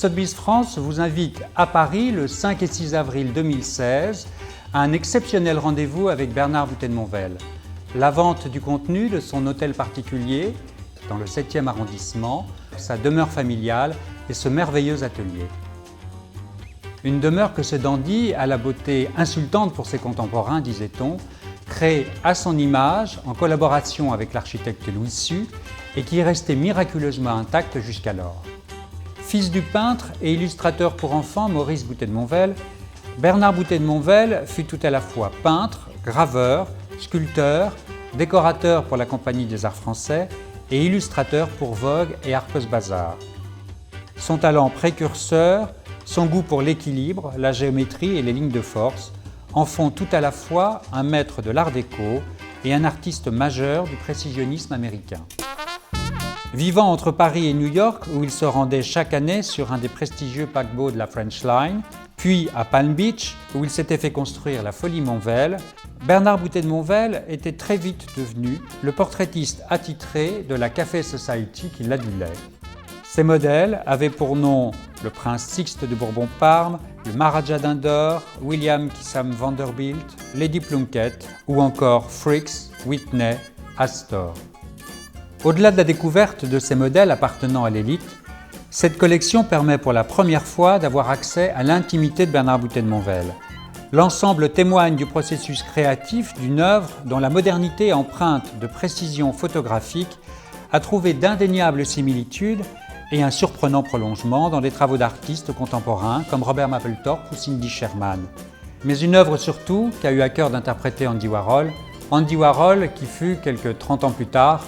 Sotheby's France vous invite à Paris le 5 et 6 avril 2016 à un exceptionnel rendez-vous avec Bernard Boutet-de-Monvel. La vente du contenu de son hôtel particulier dans le 7e arrondissement, sa demeure familiale et ce merveilleux atelier. Une demeure que ce dandy, à la beauté insultante pour ses contemporains, disait-on, créée à son image en collaboration avec l'architecte Louis Su et qui est restée miraculeusement intacte jusqu'alors. Fils du peintre et illustrateur pour enfants Maurice Boutet-de-Monvel, Bernard Boutet-de-Monvel fut tout à la fois peintre, graveur, sculpteur, décorateur pour la Compagnie des Arts Français et illustrateur pour Vogue et Harper's Bazaar. Son talent précurseur, son goût pour l'équilibre, la géométrie et les lignes de force en font tout à la fois un maître de l'art déco et un artiste majeur du précisionnisme américain. Vivant entre Paris et New York, où il se rendait chaque année sur un des prestigieux paquebots de la French Line, puis à Palm Beach, où il s'était fait construire la Folie Monvel, Bernard Boutet-de-Monvel était très vite devenu le portraitiste attitré de la Café Society qui l'adulait. Ses modèles avaient pour nom le prince Sixte de Bourbon-Parme, le Maharaja d'Indore, William Kissam Vanderbilt, Lady Plunkett ou encore Fricks, Whitney, Astor. Au-delà de la découverte de ces modèles appartenant à l'élite, cette collection permet pour la première fois d'avoir accès à l'intimité de Bernard Boutet-de-Monvel. L'ensemble témoigne du processus créatif d'une œuvre dont la modernité empreinte de précision photographique a trouvé d'indéniables similitudes et un surprenant prolongement dans des travaux d'artistes contemporains comme Robert Mapplethorpe ou Cindy Sherman. Mais une œuvre surtout qu'a eu à cœur d'interpréter Andy Warhol qui fut, quelques 30 ans plus tard,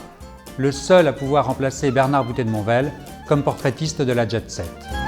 le seul à pouvoir remplacer Bernard Boutet-de-Monvel comme portraitiste de la jet set.